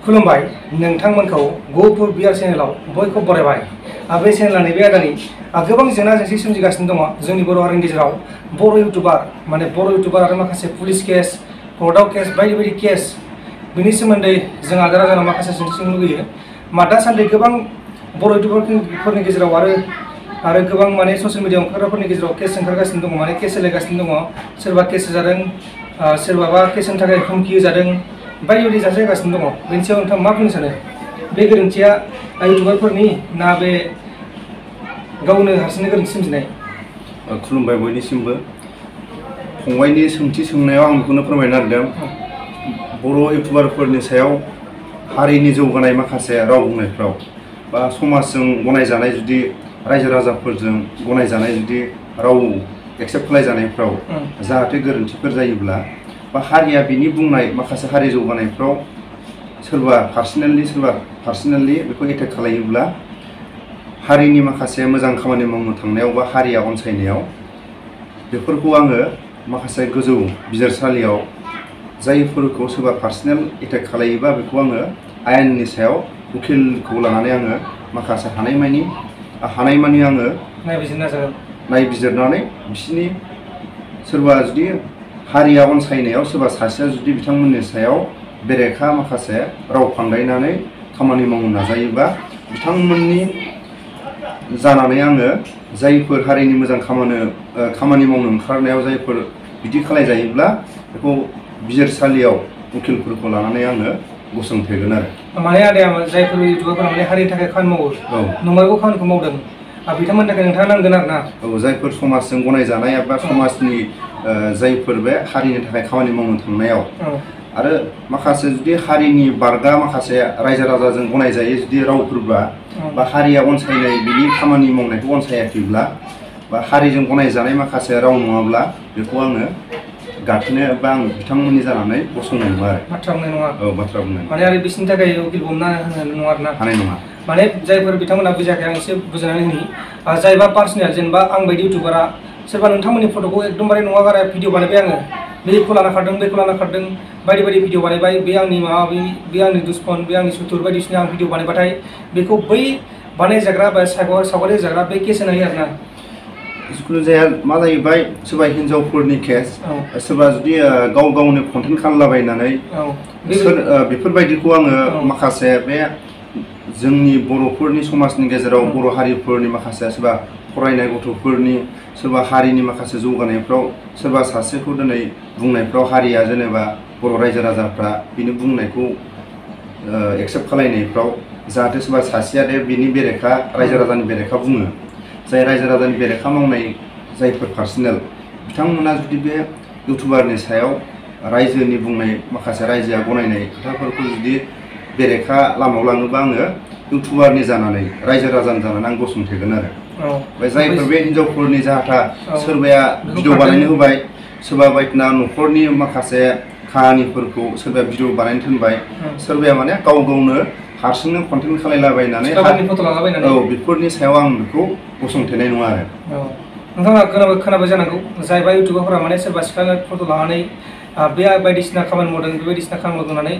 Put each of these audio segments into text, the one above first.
खुलुमबाय नोंथांमोनखौ गफुर बिआर चेनेलाव बयखौबो बरायबाय। बे चेनेला नैबे आदानि गोबां जेंना जेंसि सोमजिगासिनो दङ जोंनि बर' हारिनि गेजेराव। बर' इउटुबार आरो माखासे पुलिस केस, कर्टआव केस बायदि बायदि केस बिनि सोमोन्दै जों आदार आजानाव माखासे सोंथि सोंनो लुगैयो। दासान्दि गोबां बर' इउटुबारफोरनि गेजेराव आरो गोबां ससियेल मिडियायाव ओंखारग्राफोरनि गेजेराव केस ओंखारगासिनो दङ, केस सोलायगासिनो दङ। सोरबा केस जादों, सोरबाबा केसनि थाखाय हुमखि जादों, बायदि बायदि जाथाय जागासिनो दङ। बेनि सायाव नोंथाङा मा बुंनो सानो? बे गोरोन्थिया इउटुबारफोरनि ना बे गावनो हारसिंनो गोरोन्थि सोमजिनाय? खुलुमबाय बयनिसिमबो। फंबायनि सोंथि सोंनायाव आं बेखौनो फोरमायनो नागिरदों। बर' इउटुबारफोरनि सायाव हारिनि जौगानाय माखासे राव बुंनायफ्राव बा समाजजों गनायजानाय जुदि रायजो राजाफोरजों गनायजानाय जुदि राव एक्सेप्ट खालामजानायफ्राव जाहाथे गोरोन्थिफोर जायोब्ला बा हारिया बिनि बुंनाय माखासे हारि जौगानायफ्राव सोरबा पार्सनेलि बेखौ एटेक खालायोब्ला हारिनि माखासे मोजां खामानि मावनो थांनायाव बा हारिया अनसायनायाव बेफोरखौ आङो माखासे गोजौ बिजिरसालियाव जायफोरखौ सोरबा पार्सनेल एटेक खालायोबा बेखौ आङो आयेननि सायाव उकिलखौ लानानै आङो माखासे हानायमानि आङो नायबिजिरनानै बिसिनि सोरबा जुदि हारिया अनसायनायाव सोरबा सासेया जुदि बिथांमोननि सायाव बेरेखा माखासे राव फान्दायनानै खामानि मावनो नाजायोबा बिथांमोननि जानानै आङो जायफोर हारिनि मोजां खामानि मावनो ओंखारनायाव जायफोर बिदि खालायजायोब्ला बेखौ बिजिरसालियाव उकिलफोरखौ लानानै आङो गसंथेगोन आरो। आदाया जायफोर इउटुबारफोरा हारिनि थाखाय खामानि मावो, नंमारगौ खामानिखौ मावदों, बिथांमोननि थाखाय नोंथाङा नांगोन आरो ना? जायफोर समाजजों गनायजानाय एबा समाजनि जायफोर बे हारिनि थाखाय खामानि मावनो थांनायाव आरो माखासे जुदि हारिनि बारगा माखासे रायजो राजाजों गनायजायै जुदि रावफोरबा बा हारिया अनसायनाय बिनि खामानि मावनायखौ अनसायाखैब्ला बा हारिजों गनायजानाय माखासे राव नङाब्ला बेखौ आङो गाथोनो बा आं बिथांमोननि जानानै गसंनाय नङा आरो। बाथ्रा बुंनाय नङा? औ, बाथ्रा बुंनाय नङा। आरो बिसोरनि थाखाय उकिल हमना होनो नङा आरो ना? हानाय नङा। जायफोर बिथांमोना बुजियाखै आं एसे बुजायनानै होनि। जायबा पार्सनेल जेनेबा आं बायदि इउटुबारा सोरबा नोंथांमोननि फट'खौ एकदमबारे नङा गारा भिडिअ बानायबाय आङो, बेखौ लाना खारदों बेखौ लाना खारदों बायदि बायदि भिडिअ बानायबाय, बे आंनि माबा बे आंनि दुश्मन, बे आंनि सुथुर बायदिसिना आं भिडिअ बानायबाथाय बेखौ बै बानायजाग्रा बा सावगारि होजाग्रा बे केस होनो हायो आरो ना? जिखुनु जाया मा जाहैबाय, सोरबा हिन्जावफोरनि केस, सोरबा जुदि गावनो कन्टेन्ट खालामलाबायनानै बेफोरबायदिखौ आङो माखासे बे जोंनि बर'फोरनि समाजनि गेजेराव बर' हारिफोरनि माखासे सोरबा फरायनाय गथ'फोरनि सोरबा हारिनि माखासे जौगानायफ्राव सोरबा सासेखौ दिनै बुंनायफ्राव हारिया जेनेबा बर' रायजो राजाफ्रा बिनि बुंनायखौ एक्सेप्ट खालायनायफ्राव जाहाथे सोरबा सासेया बिनि बेरेखा रायजो राजानि बेरेखा बुङो, जाय रायजो राजानि बेरेखा मावनाय जायफोर पार्सनेल बिथांमोना जुदि बे इउटुबारनि सायाव रायजोनि बुंनाय माखासे रायजोआ गनायनाय खोथाफोरखौ जुदि बेरेखा लामायाव लाङोबा आङो इउटुबारनि जानानै रायजो राजानि जानानै आं गसंथेगोन आरो। जायफोर बे हिन्जावफोरनि जाहाथा सोरबाया भिडिअ बानायनो होबाय, सोरबा बायदिना न'खरनि माखासे खाहानिफोरखौ सोरबाया भिडिअ बानायनो थिनबाय, सोरबाया गावनो हारसिंनो कन्टेन्ट खालायलाबायनानै बेफोरनि सायाव आं बेखौ गसंथेनाय नङा आरो। नोंथाङा खोनाबाय जानांगौ, जायबा इउटुबारफोरा सोरबा सिख्ला फट' लानानै बे बायदिसिना खामानि मावदों, बे बायदिसिना खामानि मावदोंनानै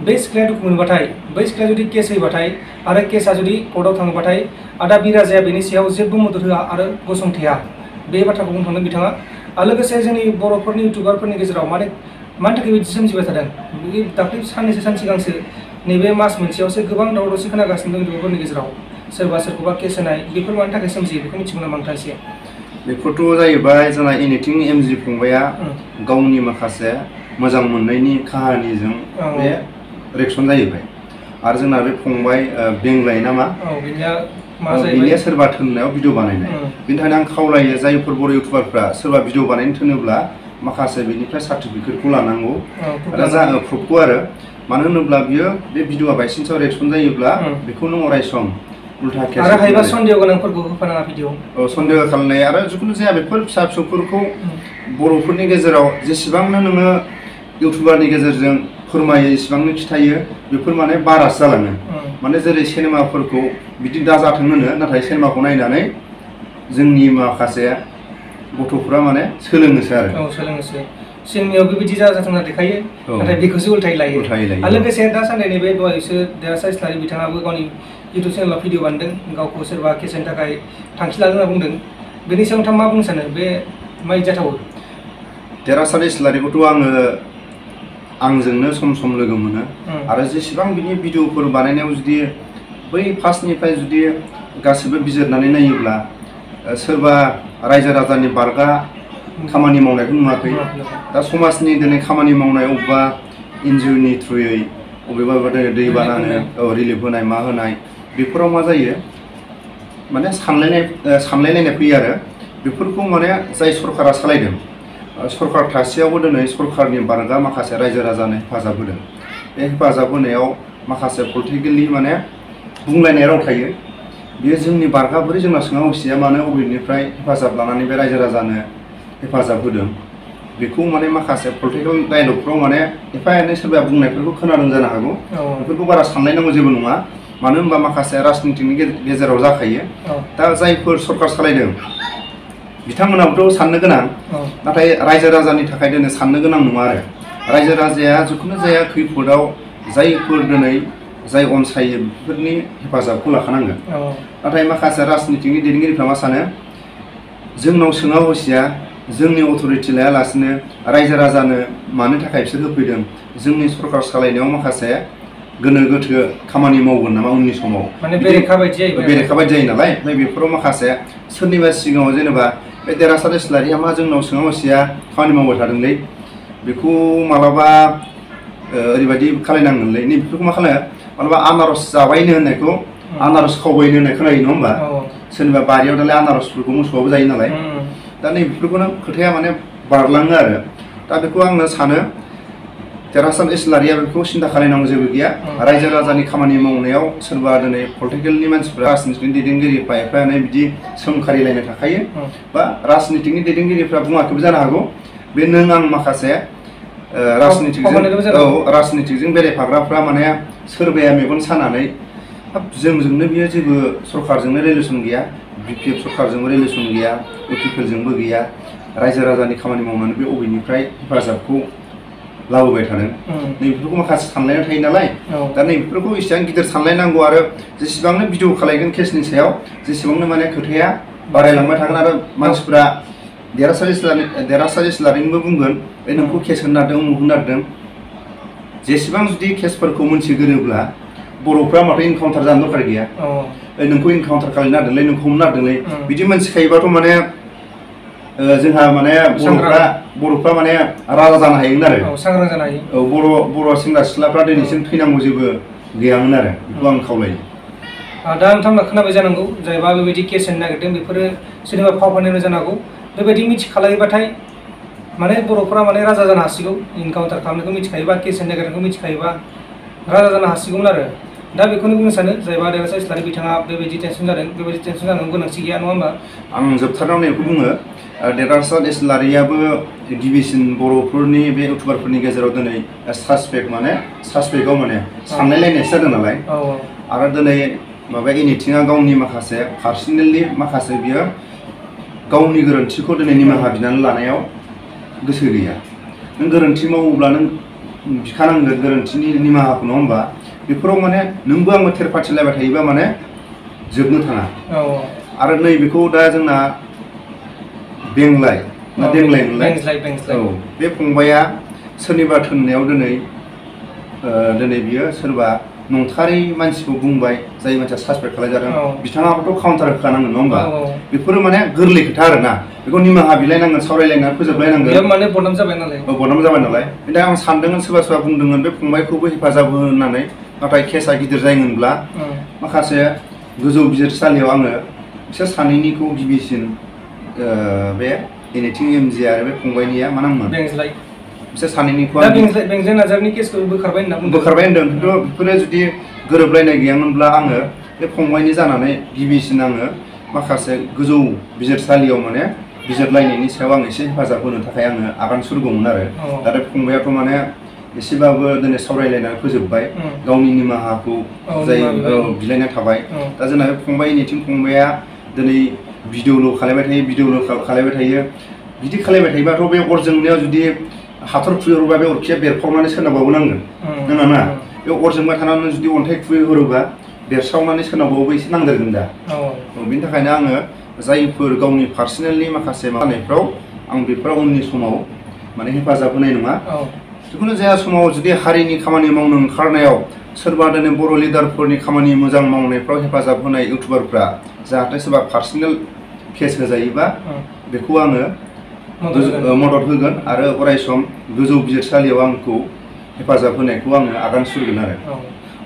बे सिख्लाया दुखु मोनबाथाय, बै सिख्लाया जुदि केस होयोबाथाय आरो केसा जुदि कर्टआव थाङोबाथाय आदा बिराजाया बेनि सायाव जेबो मदद होआ आरो गसंथेया, बे बाथ्राखौ बुंनो थांदों बिथाङा। लोगोसे जोंनि बर'फोरनि इउटुबारफोरनि गेजेराव मानि थाखाय बिदि सोमजिबाय थादों? दाख्लै सान सिगांसो नैबे मास मोनसेयावसो गोबां दावराव दावसि खोनागासिनो दं इउटुबारफोरनि गेजेराव, सोरबा सोरखौबा केस होनाय, बेफोर मानि थाखाय सोमजियो बेखौ मिथिगौ नामा नोंथाङा एसे? बेफोरथ' जाहैबाय जोंना एनिथिं एमजि फंबाया गावनि माखासे मोजां मोननायनि काहानिजों बे रिएक्सन जाहैबाय। आरो जोंना बे फंबाय बेंग्लाय नामा, बेनिया सोरबा थोननायाव भिडिअ बानायनाय। बेनि थाखायनो आं खावलायो जायफोर बर' इउटुबारफ्रा सोरबा भिडिअ बानायनो थोनोब्ला माखासे बेनिफ्राय सार्टिफिकेटखौ लानांगौ आरो प्रुफखौ आरो। मानो होनोब्ला बियो बे भिडिअआ बायसान्सआव रिएक्सन जायोब्ला बेखौ नों अरायसम उल्था केस हायोबा सन्देह गोनांफोरखौ होफानाङा भिडिअ। सन्देह खालामनाय आरो जिखुनु जाया बेफोर फिसा फिसौफोरखौ बर'फोरनि गेजेराव जेसेबांनो नोङो इउटुबारनि गेजेरजों फोरमायो, इसेबांनो खिथायो, बेफोर बारासो जालाङो। जेरै सिनेमाफोरखौ बिदि दाजाथों होनो, नाथाय सिनेमाखौ नायनानै जोंनि माखासे गथ'फ्रा सोलोङोसो आरो। सोलोङोसो। जोंनियाव बेबायदि जाथों होनना देखायो नाथाय बेखौसो उल्थायै लायो आरो लोगोसे दासान्दि नैबे दहायसो देरहासात इस्लारि बिथाङाबो गावनि इउटुब चेनेलाव भिडिअ बानायदों गावखौ सोरबा केसनि थाखाय थांखि लादों होनना बुंदों बेनि सायाव नोंथाङा मा बुंनो सानो बे माबायदि जाथावो देरहासात इस्लारिखौथ' आंजोंनो सम सम लोगो मोनो आरो जेसेबां बिनि भिडिअफोर बानायनायाव जुदि बै फार्स्टनिफ्राय जुदि गासिबो बिजिरनानै नायोब्ला सोरबा रायजो राजानि बारगा खामानि मावनायखौ नुवाखै दा समाजनि दिनै खामानि मावनाय अबेबा एनजिअनि थ्रुयै अबेबा दै बानानो रिलिफ होनाय मा होनाय बेफोराव मा जायो माने सानलायलायनाय फैयो आरो बेफोरखौ माने जाय सरकारा सालायदों सरकार थासेयावबो दिनै सरकारनि बारगा माखासे रायजो राजानो हेफाजाब होदों बे हेफाजाब होनायाव माखासे पलिटिकेलि माने बुंलायनाय राव थायो बेयो जोंनि बारगा बोरै जोंना सोङा हसिया मानो अबेनिफ्राय हेफाजाब लानानै बे रायजो राजानो हेफाजाब होदों बेखौ माने माखासे पलिटिकेल डायलगफ्राव माने एफा एनै सोरबा बुंनायफोरखौ खोनादों जानो हागौ बेफोरखौ बारा सानलायनांगौ जेबो नङा मानो होनबा माखासे राजनितिनि गेजेराव जाखायो दा जायफोर सरकार सालायदों बिथांमोनाबोथ' साननो गोनां नाथाय रायजो राजानि थाखाय दिनै साननो गोनां नङा आरो रायजो राजाया जिखुनु जाया खैफोदाव जायफोर दिनै जाय अनसायो बेफोरनि हेफाजाबखौ लाखानांगोन नाथाय माखासे राजनितिनि दैदेनगिरिफ्रा मा सानो जोंनाव सोङा हसिया जोंनि अथ'रिटि लायालासिनो रायजो राजानो मानो थाखाय बिसोर होफैदों जोंनि सरकार सालायनायाव माखासे गोनो गोथो खामानि मावगोन नामा उननि समाव माने बेरेखा बायदि जायो नालाय ओमफ्राय बेफोराव माखासे सोरनिबा सिगाङाव जेनेबा बे देरहासात इस्लारिया मा जोंनाव सोङा हसिया खामानि मावबाय थादोंलै बेखौ मालाबा ओरैबायदि खालायनांगोनलै नैबेफोरखौ मा खालामो मालाबा आनारस जाबायनो होननायखौ आनारस खावबायनो होननाय खोनायो नङा होमबा सोरनिबा बारियाव दालाय आनारसफोरखौ मोसौआबो जायो नालाय दा नैबेफोरखौनो खोथाया माने बारलाङो आरो दा बेखौ आङो सानो देरहासात इस्लारिया बेखौ सिन्था खालायनांगौ जेबो गैया रायजो राजानि खामानि मावनायाव सोरबा दिनै पलिटिकेलनि मानसिफ्रा राजनितिनि दैदेनगिरिफ्रा एफा एनै बिदि सोंखारिलायनो थाखायो बा राजनितिनि दैदेनगिरिफ्रा बुङाखैबो जानो हागौ बे नों आं माखासे राजनितिजों बेरायफाग्राफ्रा माने सोरबाया मेगन सानानै जोंजोंनो बियो जेबो सरकारजोंनो रिलेसन गैया बिपिएफ सरकारजोंबो रिलेसन गैया इउपिपिएलजोंबो गैया रायजो राजानि खामानि मावनानै बे अबेनिफ्राय हेफाजाबखौ लाबोबाय थादों नैबेफोरखौ माखासे सानलायनाय थायो नालाय दा नैबेफोरखौ एसेबां गिदिर सानलायनांगौ आरो जेसेबांनो भिडिअ खालायगोन केसनि सायाव जेसेबांनो माने खोथाया बारायलांबाय थागोन आरो मानसिफ्रा देरहासात इस्लारिनिबो बुंगोन बे नोंखौ केस होनो नागिरदों उमुक होनो नागिरदों जेसेबां जुदि केसफोरखौ मोनथिगोरोब्ला बर'फ्रा माथो इनकाउन्टार जानो दरखार गैया नोंखौ इनकाउन्टार खालायनो नागिरदोंलै नोंखौ हमनो नागिरदोंलै बिदि मोनथिखायोबाथ' माने जोंहा माने बर'फ्रा माने राजा जानो हायोमोन आरो सांग्रां जानो हायो बर' सेंग्रा सिख्लाफ्रा दिनैसिम थैनांगौ जेबो गैयामोन आरो बेखौ आं खावलायो दा नोंथांमोना खोनाबाय जानांगौ जायबा बेबायदि केस होनो नागिरदों बेफोरो सोरनिबा फाव फान्दायनाय जानो हागौ बेबायदि मिथिखालायोबाथाय माने बर'फ्रा माने राजा जानो हासिगौ इनकाउन्टार खालामनायखौ मिथिखायोबा केस होनो नागिरनायखौ मिथिखायोबा राजा जानो हासिगौमोन आरो दा बेखौनो बुंनो सानो जायबा देरहासात इस्लारि बिथाङा बेबायदि टेनसन जादों बेबायदि टेनसन जानांगौ गोनांथि गैया नङा होमबा आं जोबथारनायाव नैखौ बुङो देरहासात इस्लारियाबो गिबिसिन बर'फोरनि बे इउटुबारफोरनि गेजेराव दिनै सासपेक्टआव माने सानलायलायनायसो जादों नालाय आरो दिनै माबा एनिथिङा गावनि माखासे पार्सनेलि माखासे बियो गावनि गोरोन्थिखौ दिनै निमाहा बिनानै लानायाव गोसो गैया नों गोरोन्थि मावोब्ला नों बिखानांगोन गोरोन्थिनि निमाहाखौ नङा होमबा बेफोराव माने नोंबो आंबो थेर फाथिलायबाय थायोबा माने जोबनो थाङा आरो नैबेखौ दा जोंना बेंग्लाय ना देंग्लाय मोनलाय बे फंबाया सोरनिबा थोननायाव दिनै बियो सोरबा नंथारै मानसिखौ बुंबाय जाय मानसिया सासपेक्ट खालायजादों बिथाङाबोथ' काउन्टार होखानांगोन नङा होमबा बेफोरो माने गोरलै खोथा आरोना बेखौ निमाहा बिलायनांगोन सावरायलायनानै फोजोबलायनांगोन माने बदनाम जाबाय नालाय दा आं सानदोंमोन सोरबा बुंदोंमोन बे फंबायखौबो हेफाजाब होनानै नाथाय केसा गिदिर जायोमोनब्ला माखासे गोजौ बिजिरसालियाव आङो बिसोर सानैनिखौ गिबिसिन बे एनिथिं एमजि आरो बे फंबायनिया मा नाममोन बिसोर सानैनिखौ बेंज्लाय नार्जारिनि केसखौ बोखारबाय होनदों खिन्थु बेफोरो जुदि गोरोबलायनाय गैयामोनब्ला आङो बे फंबायनि जानानै गिबिसिन आङो माखासे गोजौ बिजिरसालियाव माने बिजिरलायनायनि सायाव आं एसे हेफाजाब होनो थाखाय आङो आगान सुरगौमोन आरो दा बे फंबायाथ' माने एसेबाबो दिनै सावरायलायनानै फोजोबबाय गावनि निमाहाखौ जाय बिलायनाय थाबाय दा जोंना बे फंबाया दिनै भिडिअल' खालायबाय थायो बिदि खालायबाय थायोबाथ' बे अर जोंनायाव जुदि हाथर खुबैहरोबा बे अरखिया बेरफ्रावनानै सोरनावबाबो नांगोन नङा बे अर जोंबाय थानानै जुदि अन्थाइ खुबैहरोबा बेरस्रावनानै सोरनावबाबो एसे नांदेरगोन दा बेनि थाखायनो आङो जायफोर गावनि पार्सनेलनि माखासे मावनायफ्राव आं बेफोराव उननि समाव माने हेफाजाब होनाय नङा जिखुनु जाया समाव जुदि हारिनि खामानि मावनो ओंखारनायाव सोरबा दिनै बर' लिडारफोरनि खामानि मोजां मावनायफ्राव हेफाजाब होनाय इउटुबारफ्रा जाहाथे सोरबा पार्सनेल केस होजायोबा बेखौ आङो मदद होगोन आरो अराय सम गोजौ बिजिरसालियाव आंखौ हेफाजाब होनायखौ आङो आगान सुरगोन आरो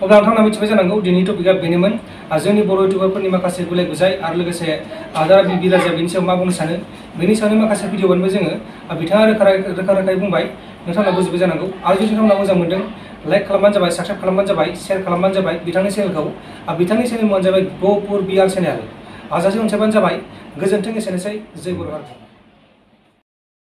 अब्ला नोंथांमोना मिथिबाय जानांगौ दिनैनि टपिकआ बेनोमोन जोंनि बर' इउटुबारफोरनि माखासे गुलाय गुजाय आरो लोगोसे दा बिराजा बेनि सायाव मा बुंनो सानो बेनि सायावनो माखासे भिडिअ बानायबाय जोङो बिथाङा रोखा रोखायै बुंबाय नोंथांमोना बुजिबाय जानांगौ आरो जुदि नोंथांमोना मोजां मोनदों लाइक खालामबानो जाबाय साबस्क्राइब खालामबानो जाबाय शेयार खालामबानो जाबाय बिथांनि चेनेलखौ बिथांनि चेनेल मुङानो जाबाय गपुर बिआर चेनेल हाजासे अनसायबानो जाबाय गोजोन्थों एसेनोसै जय बर' हारि।